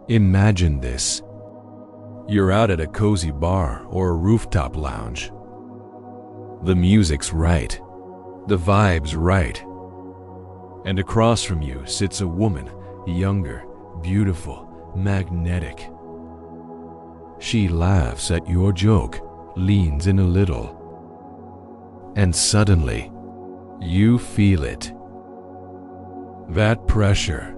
Imagine this. You're out at a cozy bar or a rooftop lounge. The music's right, the vibe's right. And across from you sits a woman, younger, beautiful, magnetic. She laughs at your joke, leans in a little, and suddenly, you feel it. That pressure.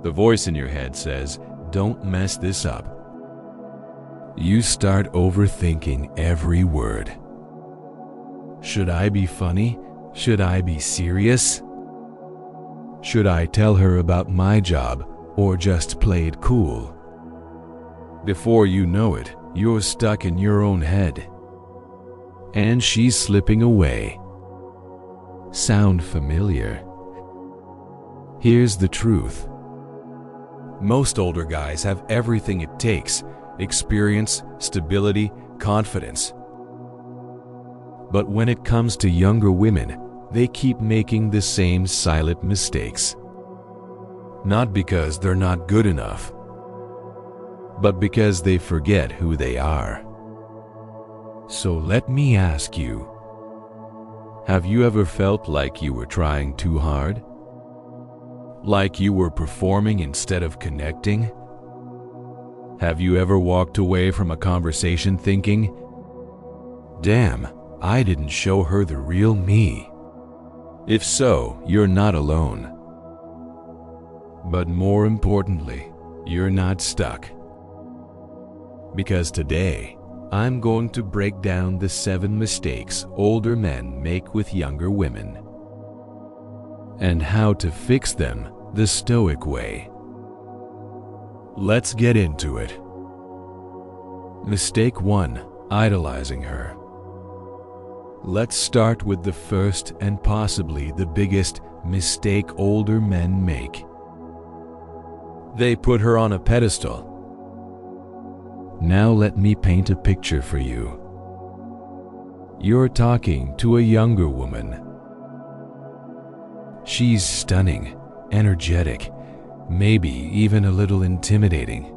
The voice in your head says, "Don't mess this up." You start overthinking every word. Should I be funny? Should I be serious? Should I tell her about my job or just play it cool? Before you know it, you're stuck in your own head. And she's slipping away. Sound familiar? Here's the truth. Most older guys have everything it takes: experience, stability, confidence. But when it comes to younger women, they keep making the same silent mistakes. Not because they're not good enough, but because they forget who they are. So let me ask you, have you ever felt like you were trying too hard? Like you were performing instead of connecting? Have you ever walked away from a conversation thinking, "Damn, I didn't show her the real me"? If so, you're not alone. But more importantly, you're not stuck. Because today, I'm going to break down the 7 mistakes older men make with younger women, and how to fix them the Stoic way. Let's get into it. Mistake 1: idolizing her. Let's start with the first and possibly the biggest mistake older men make. They put her on a pedestal. Now let me paint a picture for you. You're talking to a younger woman. She's stunning, energetic, maybe even a little intimidating.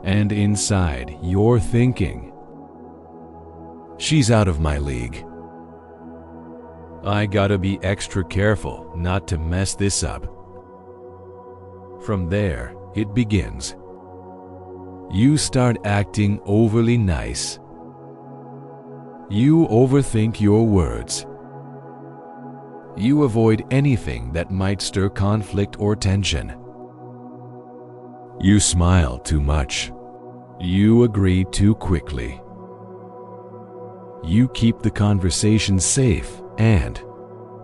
And inside, you're thinking, "She's out of my league. I gotta be extra careful not to mess this up." From there, it begins. You start acting overly nice. You overthink your words. You avoid anything that might stir conflict or tension. You smile too much. You agree too quickly. You keep the conversation safe and,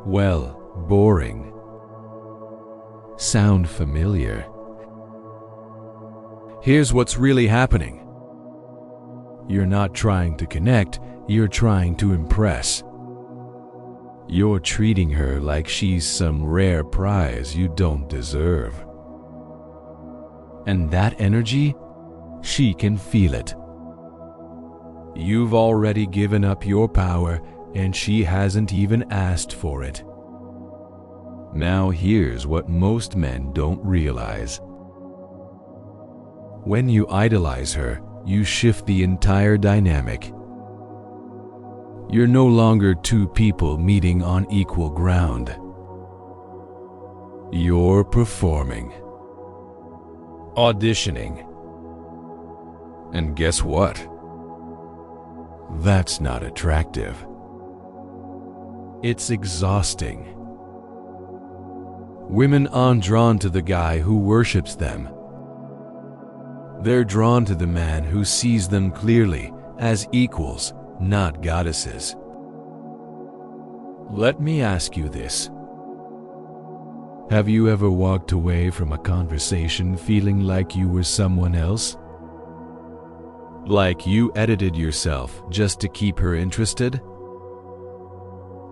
well, boring. Sound familiar? Here's what's really happening. You're not trying to connect, you're trying to impress. You're treating her like she's some rare prize you don't deserve. And that energy, she can feel it. You've already given up your power, and she hasn't even asked for it. Now here's what most men don't realize. When you idolize her, you shift the entire dynamic. You're no longer two people meeting on equal ground. You're performing, auditioning. And guess what? That's not attractive. It's exhausting. Women aren't drawn to the guy who worships them. They're drawn to the man who sees them clearly as equals, not goddesses. Let me ask you this. Have you ever walked away from a conversation feeling like you were someone else? Like you edited yourself just to keep her interested?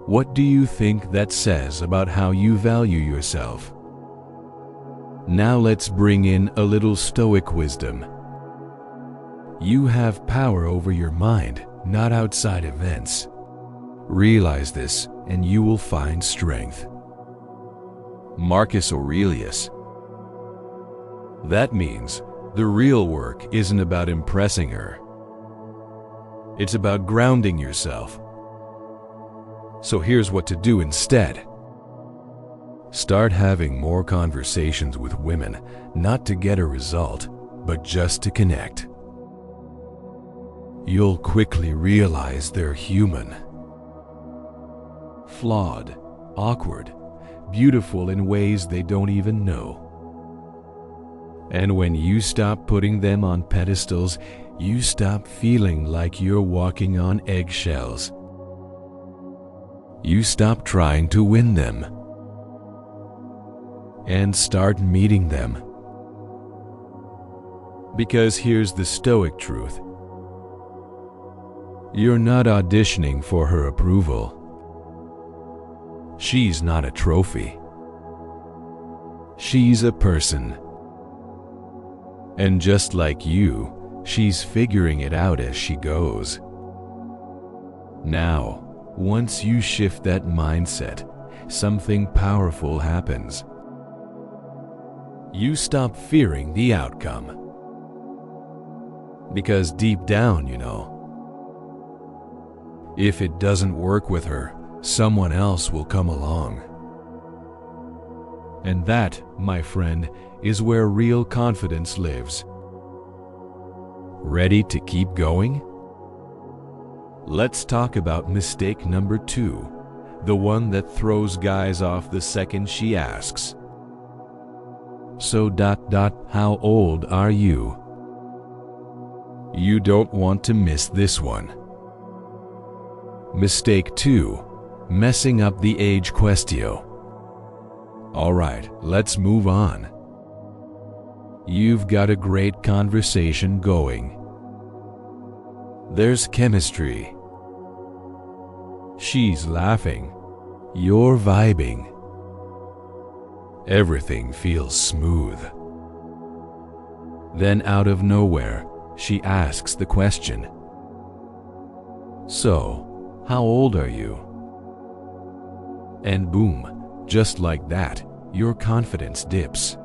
What do you think that says about how you value yourself? Now let's bring in a little Stoic wisdom. You have power over your mind, not outside events. Realize this, and you will find strength. Marcus Aurelius. That means the real work isn't about impressing her. It's about grounding yourself. So here's what to do instead. Start having more conversations with women, not to get a result, but just to connect. You'll quickly realize they're human. Flawed, awkward, beautiful in ways they don't even know. And when you stop putting them on pedestals, you stop feeling like you're walking on eggshells. You stop trying to win them and start meeting them. Because here's the Stoic truth. You're not auditioning for her approval. She's not a trophy. She's a person. And just like you, she's figuring it out as she goes. Now, once you shift that mindset, something powerful happens. You stop fearing the outcome. Because deep down, you know, if it doesn't work with her, someone else will come along. And that, my friend, is where real confidence lives. Ready to keep going? Let's talk about mistake number 2, the one that throws guys off the second she asks. So ... how old are you? You don't want to miss this one. Mistake 2, messing up the age question. Alright, let's move on. You've got a great conversation going. There's chemistry. She's laughing. You're vibing. Everything feels smooth. Then out of nowhere, she asks the question. So, how old are you? And boom, just like that, your confidence dips.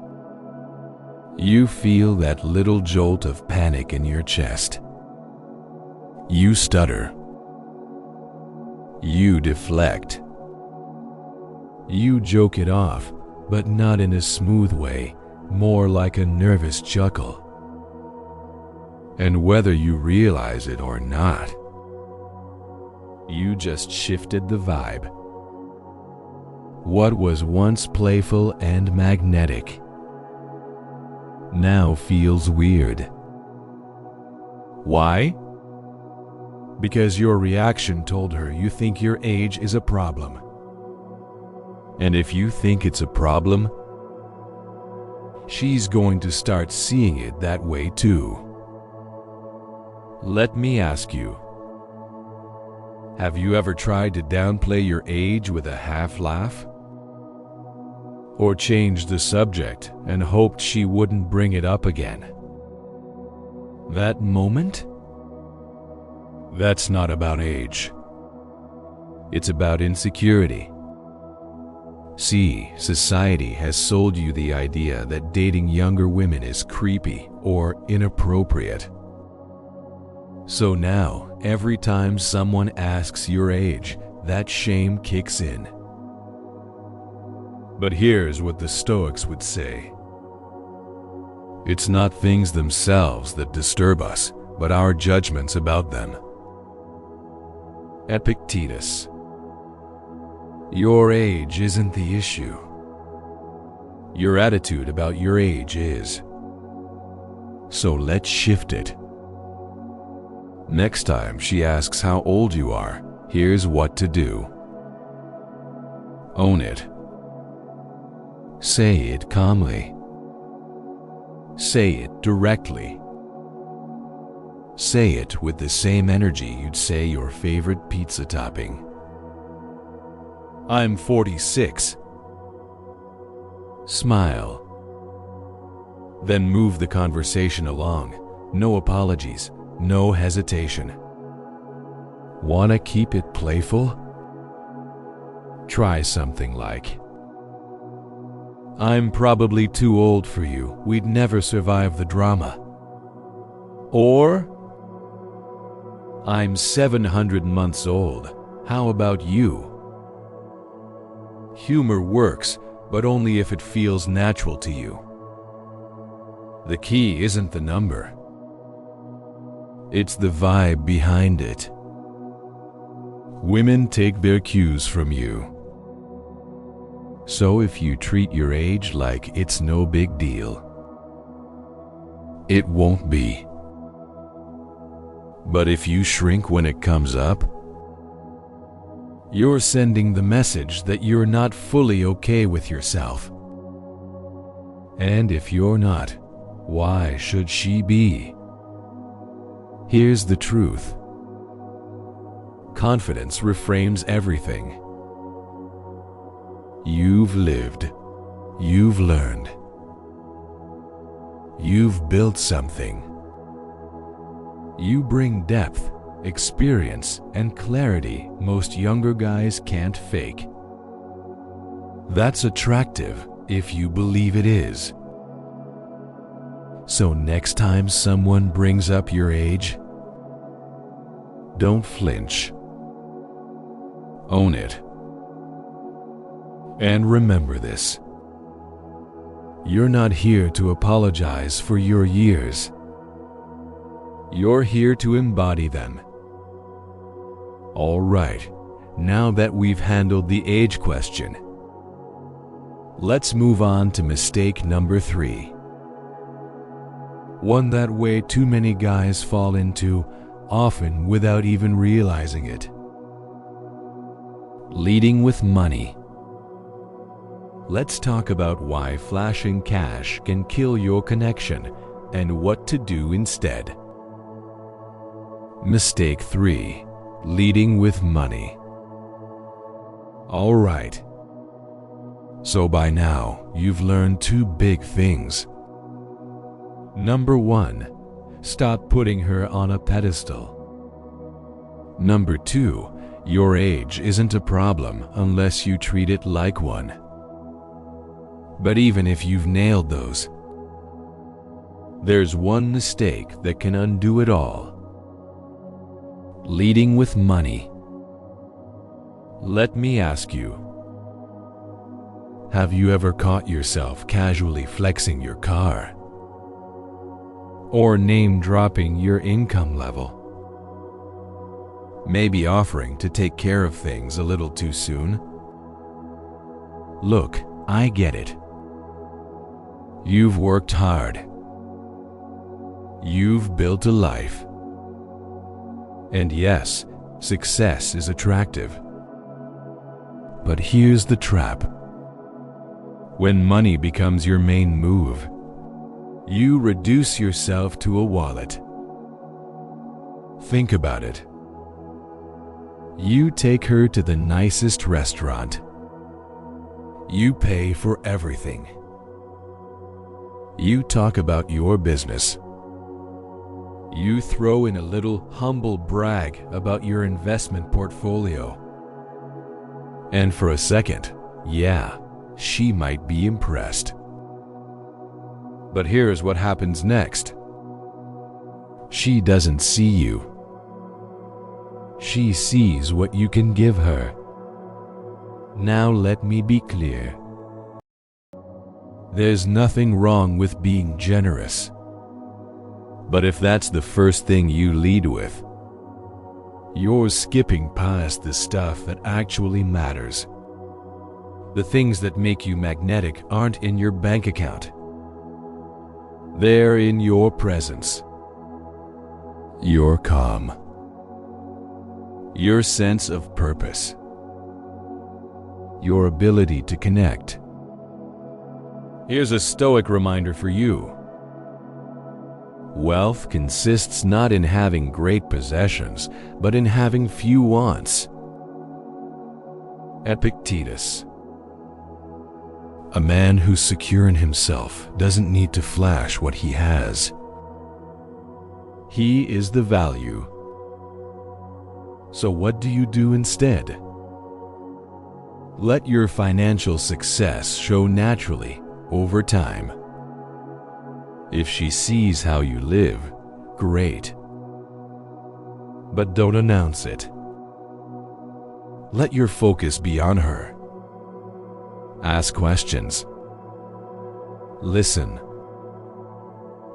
You feel that little jolt of panic in your chest. You stutter. You deflect. You joke it off, but not in a smooth way, more like a nervous chuckle. And whether you realize it or not, you just shifted the vibe. What was once playful and magnetic now feels weird. Why? Because your reaction told her you think your age is a problem. And if you think it's a problem, she's going to start seeing it that way too. Let me ask you, have you ever tried to downplay your age with a half laugh? Or changed the subject and hoped she wouldn't bring it up again? That moment? That's not about age. It's about insecurity. See, society has sold you the idea that dating younger women is creepy or inappropriate. So now, every time someone asks your age, that shame kicks in. But here's what the Stoics would say. It's not things themselves that disturb us, but our judgments about them. Epictetus. Your age isn't the issue. Your attitude about your age is. So let's shift it. Next time she asks how old you are, here's what to do. Own it. Say it calmly. Say it directly. Say it with the same energy you'd say your favorite pizza topping. I'm 46. Smile. Then move the conversation along. No apologies, no hesitation. Wanna keep it playful? Try something like, I'm probably too old for you. We'd never survive the drama. Or, I'm 700 months old. How about you? Humor works, but only if it feels natural to you. The key isn't the number. It's the vibe behind it. Women take their cues from you. So if you treat your age like it's no big deal, it won't be. But if you shrink when it comes up, you're sending the message that you're not fully okay with yourself. And if you're not, why should she be? Here's the truth. Confidence reframes everything. You've lived. You've learned. You've built something. You bring depth, experience, and clarity most younger guys can't fake. That's attractive if you believe it is. So next time someone brings up your age, don't flinch. Own it. And remember this. You're not here to apologize for your years. You're here to embody them. All right, now that we've handled the age question, let's move on to mistake number 3. One that way too many guys fall into, often without even realizing it. Leading with money. Let's talk about why flashing cash can kill your connection and what to do instead. Mistake 3. Leading with money. All right. So by now, you've learned 2 big things. Number 1, stop putting her on a pedestal. Number 2, your age isn't a problem unless you treat it like one. But even if you've nailed those, there's one mistake that can undo it all. Leading with money. Let me ask you, have you ever caught yourself casually flexing your car? Or name-dropping your income level? Maybe offering to take care of things a little too soon? Look, I get it. You've worked hard. You've built a life. And yes, success is attractive. But here's the trap. When money becomes your main move, you reduce yourself to a wallet. Think about it. You take her to the nicest restaurant. You pay for everything. You talk about your business. You throw in a little humble brag about your investment portfolio. And for a second, yeah, she might be impressed. But here's what happens next. She doesn't see you. She sees what you can give her. Now let me be clear. There's nothing wrong with being generous. But if that's the first thing you lead with, you're skipping past the stuff that actually matters. The things that make you magnetic aren't in your bank account. They're in your presence. Your calm. Your sense of purpose. Your ability to connect. Here's a Stoic reminder for you. Wealth consists not in having great possessions, but in having few wants. Epictetus. A man who's secure in himself doesn't need to flash what he has. He is the value. So what do you do instead? Let your financial success show naturally over time. If she sees how you live, great. But don't announce it. Let your focus be on her. Ask questions. Listen.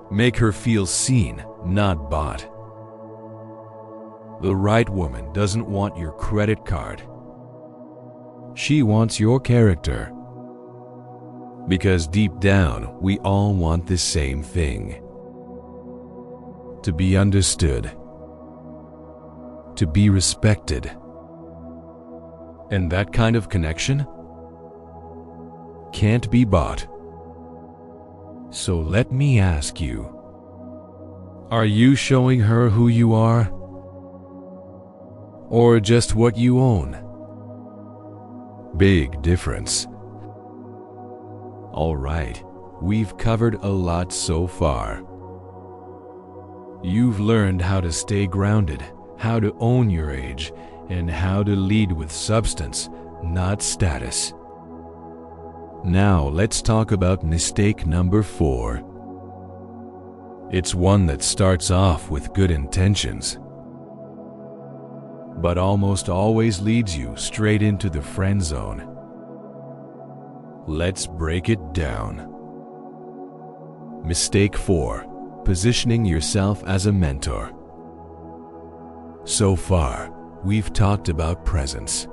Make her feel seen, not bought. The right woman doesn't want your credit card. She wants your character. Because deep down, we all want the same thing. To be understood. To be respected. And that kind of connection can't be bought. So let me ask you, are you showing her who you are? Or just what you own? Big difference. All right, we've covered a lot so far. You've learned how to stay grounded, how to own your age, and how to lead with substance, not status. Now let's talk about mistake number 4. It's one that starts off with good intentions, but almost always leads you straight into the friend zone. Let's break it down. Mistake 4. Positioning yourself as a mentor. So far, we've talked about presence,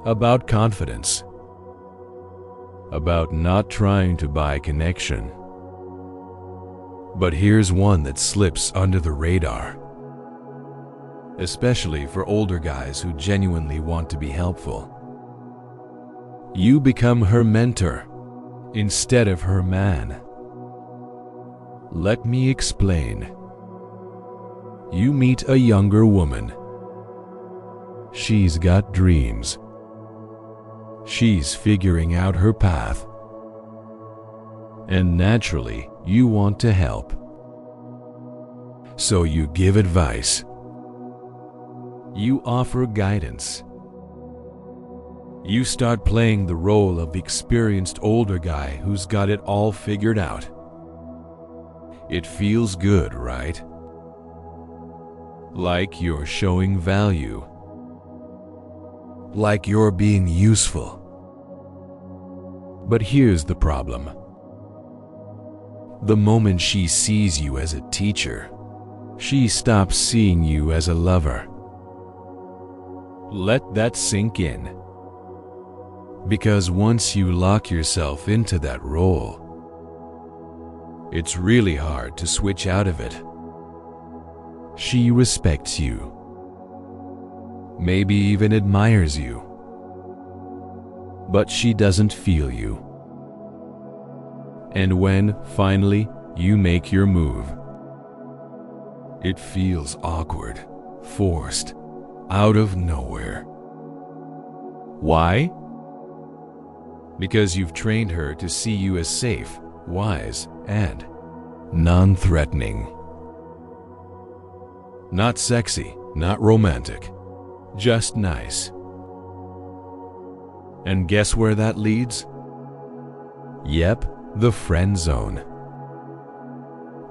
about confidence, about not trying to buy connection. But here's one that slips under the radar, especially for older guys who genuinely want to be helpful. You become her mentor instead of her man. Let me explain. You meet a younger woman. She's got dreams. She's figuring out her path. And naturally, you want to help. So you give advice. You offer guidance. You start playing the role of the experienced older guy who's got it all figured out. It feels good, right? Like you're showing value. Like you're being useful. But here's the problem. The moment she sees you as a teacher, she stops seeing you as a lover. Let that sink in. Because once you lock yourself into that role, it's really hard to switch out of it. She respects you. Maybe even admires you. But she doesn't feel you. And when, finally, you make your move, it feels awkward, forced, out of nowhere. Why? Because you've trained her to see you as safe, wise, and non-threatening. Not sexy, not romantic, just nice. And guess where that leads? Yep, the friend zone.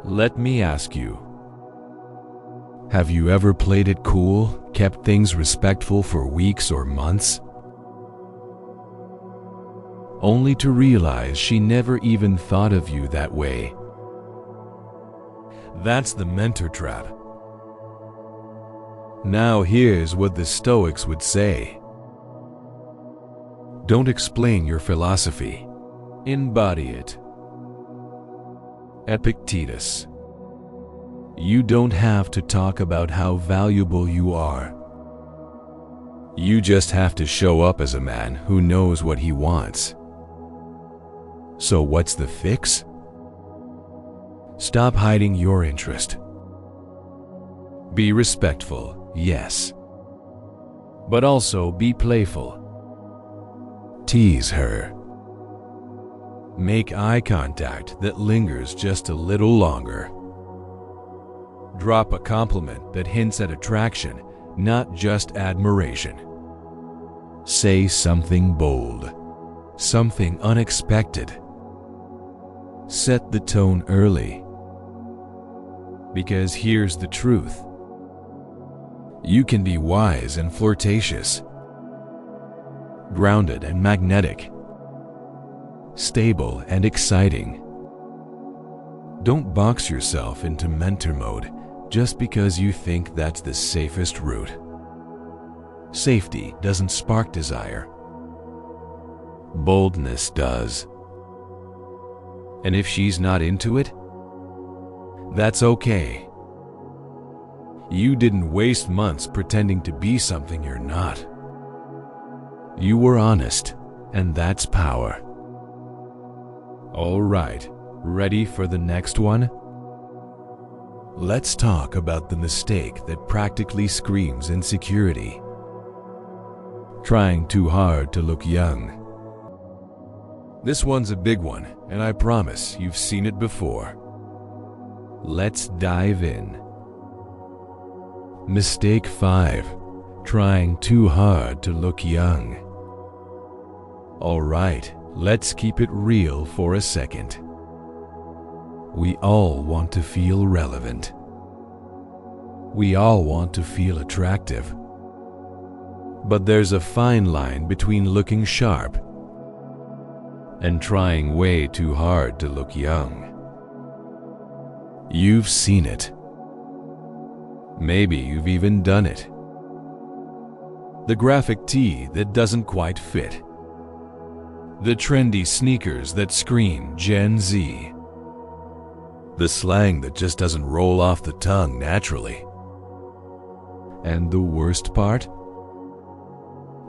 Let me ask you, have you ever played it cool, kept things respectful for weeks or months? Only to realize she never even thought of you that way. That's the mentor trap. Now here's what the Stoics would say. Don't explain your philosophy. Embody it. Epictetus. You don't have to talk about how valuable you are. You just have to show up as a man who knows what he wants. So what's the fix? Stop hiding your interest. Be respectful, yes. But also be playful. Tease her. Make eye contact that lingers just a little longer. Drop a compliment that hints at attraction, not just admiration. Say something bold, something unexpected. Set the tone early. Because here's the truth. You can be wise and flirtatious, grounded and magnetic, stable and exciting. Don't box yourself into mentor mode just because you think that's the safest route. Safety doesn't spark desire. Boldness does. And if she's not into it, that's okay. You didn't waste months pretending to be something you're not. You were honest, and that's power. All right, ready for the next one? Let's talk about the mistake that practically screams insecurity. Trying too hard to look young. This one's a big one, and I promise you've seen it before. Let's dive in. Mistake 5. Trying too hard to look young. All right, let's keep it real for a second. We all want to feel relevant. We all want to feel attractive. But there's a fine line between looking sharp and trying way too hard to look young. You've seen it. Maybe you've even done it. The graphic tee that doesn't quite fit. The trendy sneakers that scream Gen Z. The slang that just doesn't roll off the tongue naturally. And the worst part?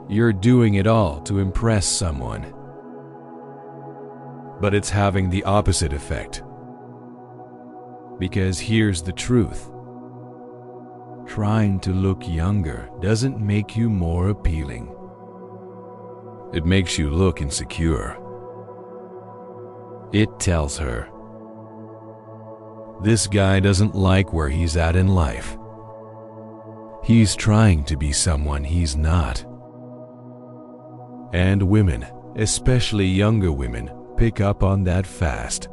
You're doing it all to impress someone. But it's having the opposite effect. Because here's the truth. Trying to look younger doesn't make you more appealing. It makes you look insecure. It tells her, this guy doesn't like where he's at in life. He's trying to be someone he's not. And women, especially younger women, pick up on that fast.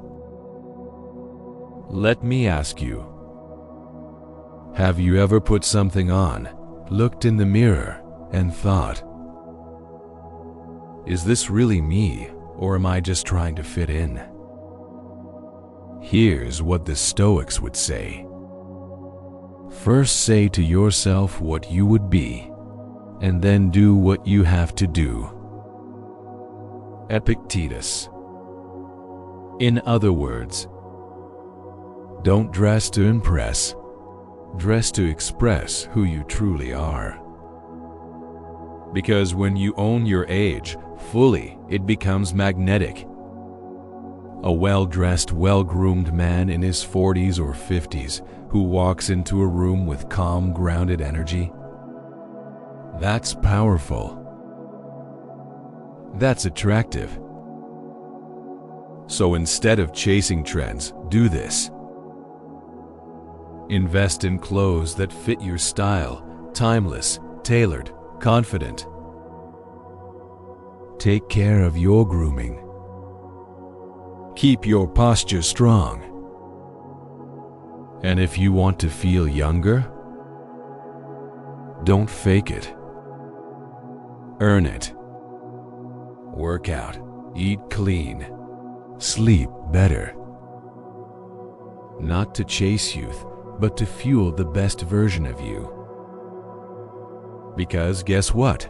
Let me ask you, have you ever put something on, looked in the mirror, and thought, is this really me, or am I just trying to fit in? Here's what the Stoics would say. First say to yourself what you would be, and then do what you have to do. Epictetus. In other words, don't dress to impress, dress to express who you truly are. Because when you own your age fully, it becomes magnetic. A well-dressed, well-groomed man in his 40s or 50s who walks into a room with calm, grounded energy, that's powerful. That's attractive. So instead of chasing trends, do this. Invest in clothes that fit your style, timeless, tailored, confident. Take care of your grooming. Keep your posture strong. And if you want to feel younger, don't fake it. Earn it. Work out, eat clean, sleep better. Not to chase youth, but to fuel the best version of you. Because guess what?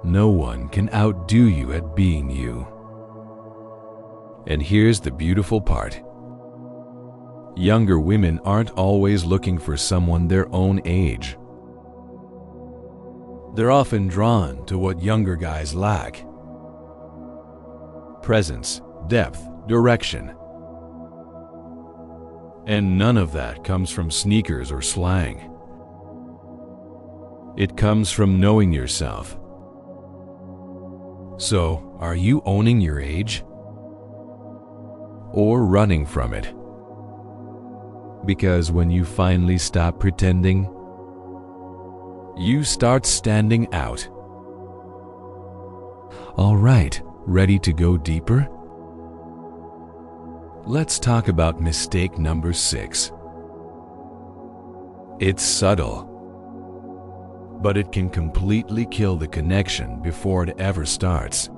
No one can outdo you at being you. And here's the beautiful part. Younger women aren't always looking for someone their own age. They're often drawn to what younger guys lack. Presence, depth, direction. And none of that comes from sneakers or slang. It comes from knowing yourself. So, are you owning your age? Or running from it? Because when you finally stop pretending, you start standing out All right, ready to go deeper? Let's talk about mistake number 6. It's subtle, but it can completely kill the connection before it ever starts.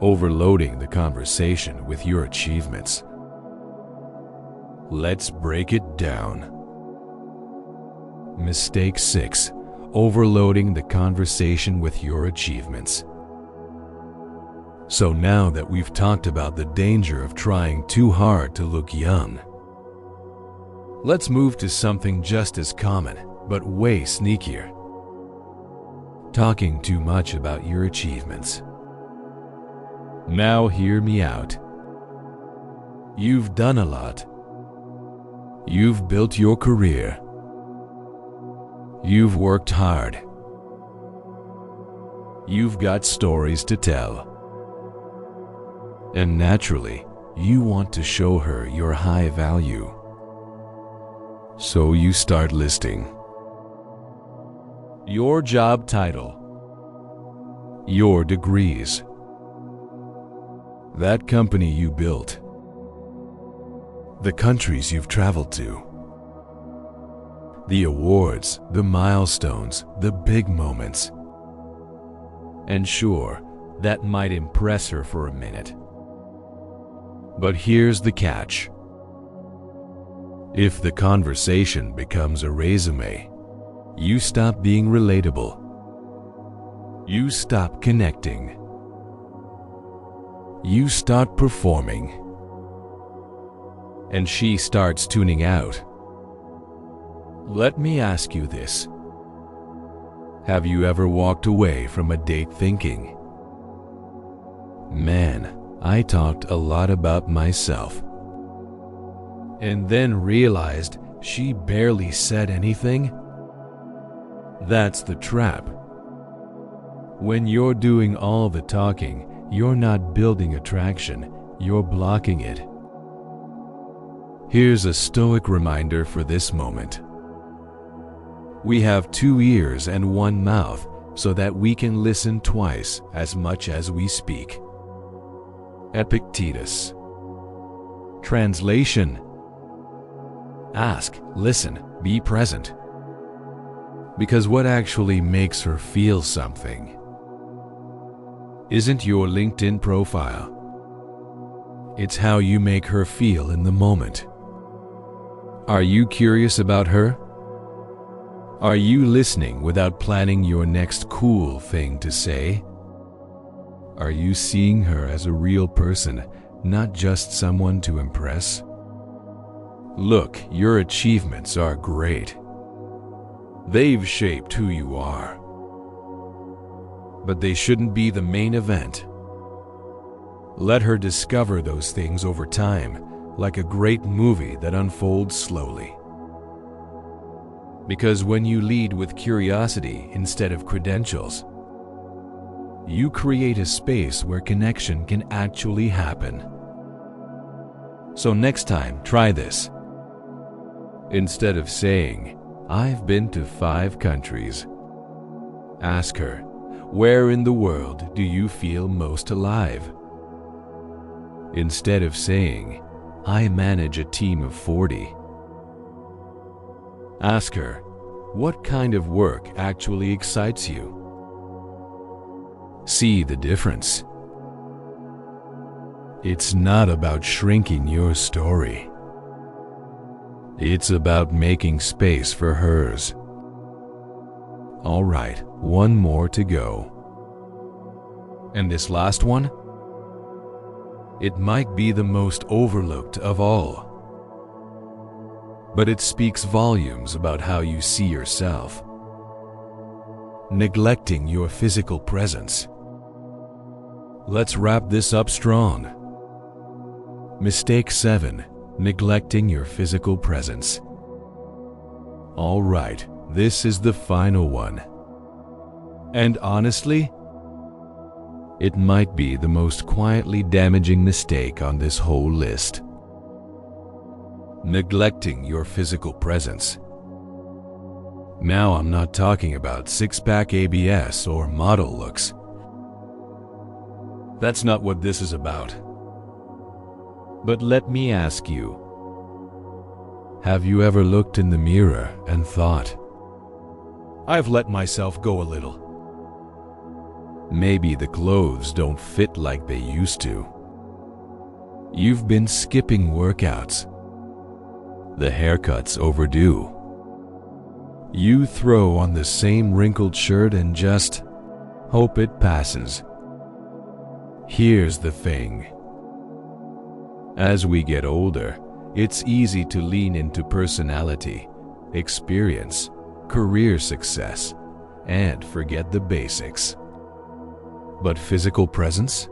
Overloading the conversation with your achievements. Let's break it down. Mistake 6. Overloading the conversation with your achievements. So now that we've talked about the danger of trying too hard to look young, let's move to something just as common, but way sneakier. Talking too much about your achievements. Now hear me out. You've done a lot. You've built your career. You've worked hard. You've got stories to tell. And naturally, you want to show her your high value. So you start listing your job title, your degrees, that company you built, the countries you've traveled to, the awards, the milestones, the big moments. And sure, that might impress her for a minute. But here's the catch. If the conversation becomes a resume, you stop being relatable. You stop connecting. You start performing. And she starts tuning out. Let me ask you this. Have you ever walked away from a date thinking, man, I talked a lot about myself, and then realized she barely said anything? That's the trap. When you're doing all the talking, you're not building attraction, you're blocking it. Here's a Stoic reminder for this moment. We have 2 ears and 1 mouth so that we can listen twice as much as we speak. Epictetus. Translation: ask, listen, be present. Because what actually makes her feel something isn't your LinkedIn profile. It's how you make her feel in the moment. Are you curious about her? Are you listening without planning your next cool thing to say? Are you seeing her as a real person, not just someone to impress? Look, your achievements are great. They've shaped who you are. But they shouldn't be the main event. Let her discover those things over time, like a great movie that unfolds slowly. Because when you lead with curiosity instead of credentials, you create a space where connection can actually happen. So next time, try this. Instead of saying, I've been to 5 countries, ask her, where in the world do you feel most alive? Instead of saying, I manage a team of 40, ask her, what kind of work actually excites you? See the difference? It's not about shrinking your story. It's about making space for hers. All right, 1 more to go. And this last one? It might be the most overlooked of all. But it speaks volumes about how you see yourself. Neglecting your physical presence. Let's wrap this up strong. Mistake 7. Neglecting your physical presence. All right, this is the final one. And honestly, it might be the most quietly damaging mistake on this whole list. Neglecting your physical presence. Now I'm not talking about six-pack ABS or model looks. That's not what this is about. But let me ask you, have you ever looked in the mirror and thought, I've let myself go a little. Maybe the clothes don't fit like they used to. You've been skipping workouts. The haircut's overdue. You throw on the same wrinkled shirt and just hope it passes. Here's the thing. As we get older, it's easy to lean into personality, experience, career success, and forget the basics. But physical presence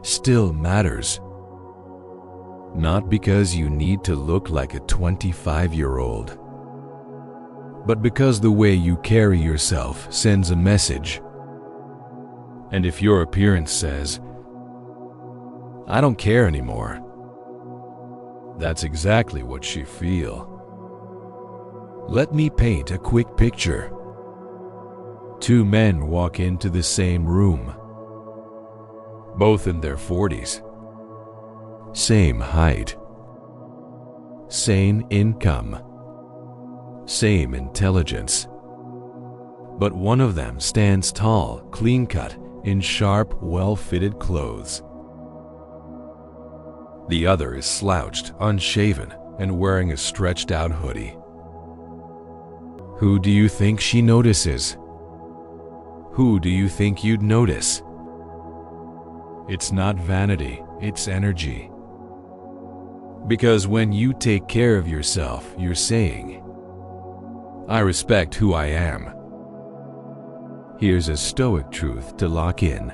still matters. Not because you need to look like a 25-year-old, but because the way you carry yourself sends a message. And if your appearance says, I don't care anymore, that's exactly what you feel. Let me paint a quick picture. Two men walk into the same room, both in their 40s. Same height, same income, same intelligence. But one of them stands tall, clean-cut, in sharp, well-fitted clothes. The other is slouched, unshaven, and wearing a stretched-out hoodie. Who do you think she notices? Who do you think you'd notice? It's not vanity, it's energy. Because when you take care of yourself, you're saying, I respect who I am. Here's a Stoic truth to lock in.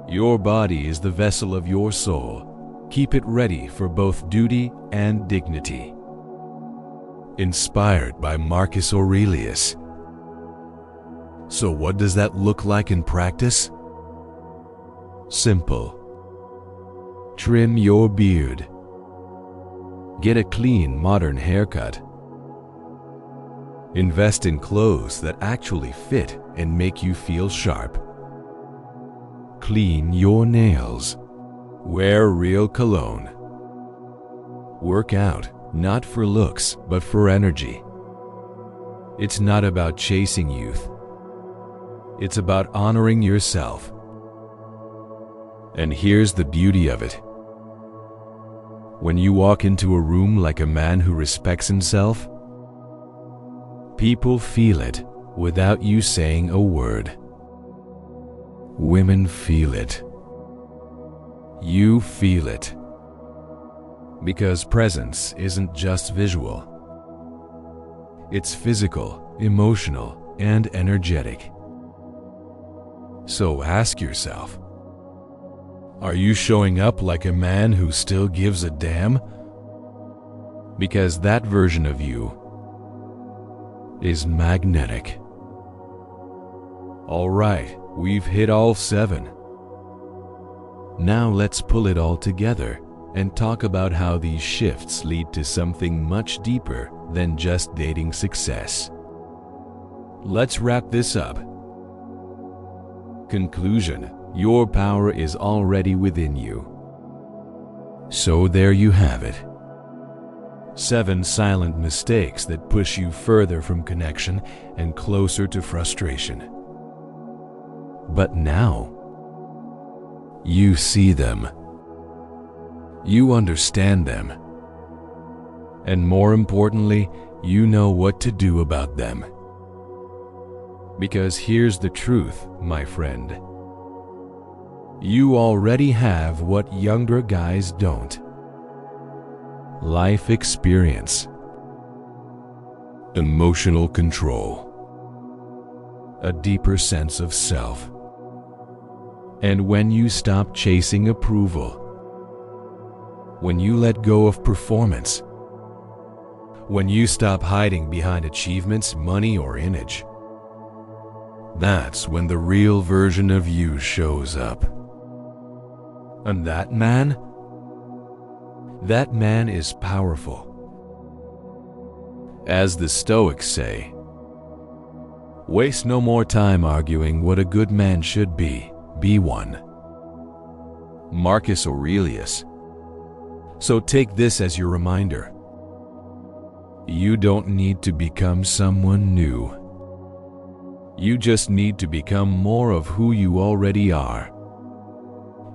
Your body is the vessel of your soul. Keep it ready for both duty and dignity. Inspired by Marcus Aurelius. So what does that look like in practice? Simple. Trim your beard. Get a clean, modern haircut. Invest in clothes that actually fit and make you feel sharp. Clean your nails. Wear real cologne. Work out, not for looks, but for energy. It's not about chasing youth. It's about honoring yourself. And here's the beauty of it. When you walk into a room like a man who respects himself, people feel it without you saying a word. Women feel it. You feel it. Because presence isn't just visual. It's physical, emotional, and energetic. So ask yourself, are you showing up like a man who still gives a damn? Because that version of you is magnetic. All right, we've hit all 7. Now let's pull it all together and talk about how these shifts lead to something much deeper than just dating success. Let's wrap this up. Conclusion: your power is already within you. So there you have it. 7 silent mistakes that push you further from connection and closer to frustration. But now, you see them. You understand them. And more importantly, you know what to do about them. Because here's the truth, my friend. You already have what younger guys don't. Life experience. Emotional control. A deeper sense of self. And when you stop chasing approval, when you let go of performance, when you stop hiding behind achievements, money, or image, that's when the real version of you shows up. And that man is powerful. As the Stoics say, Waste no more time arguing what a good man should be. Be one. Marcus Aurelius. So take this as your reminder. You don't need to become someone new. You just need to become more of who you already are.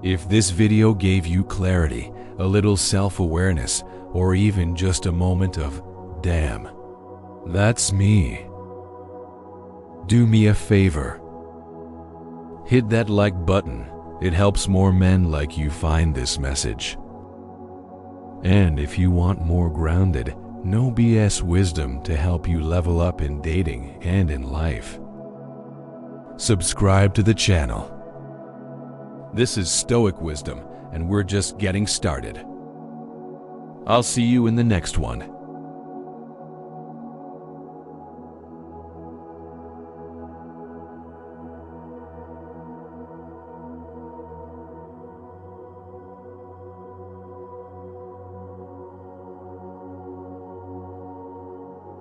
If this video gave you clarity, a little self-awareness, or even just a moment of, damn, that's me, do me a favor. Hit that like button. It helps more men like you find this message. And if you want more grounded, no BS wisdom to help you level up in dating and in life, subscribe to the channel. This is Stoic Wisdom, and we're just getting started. I'll see you in the next one.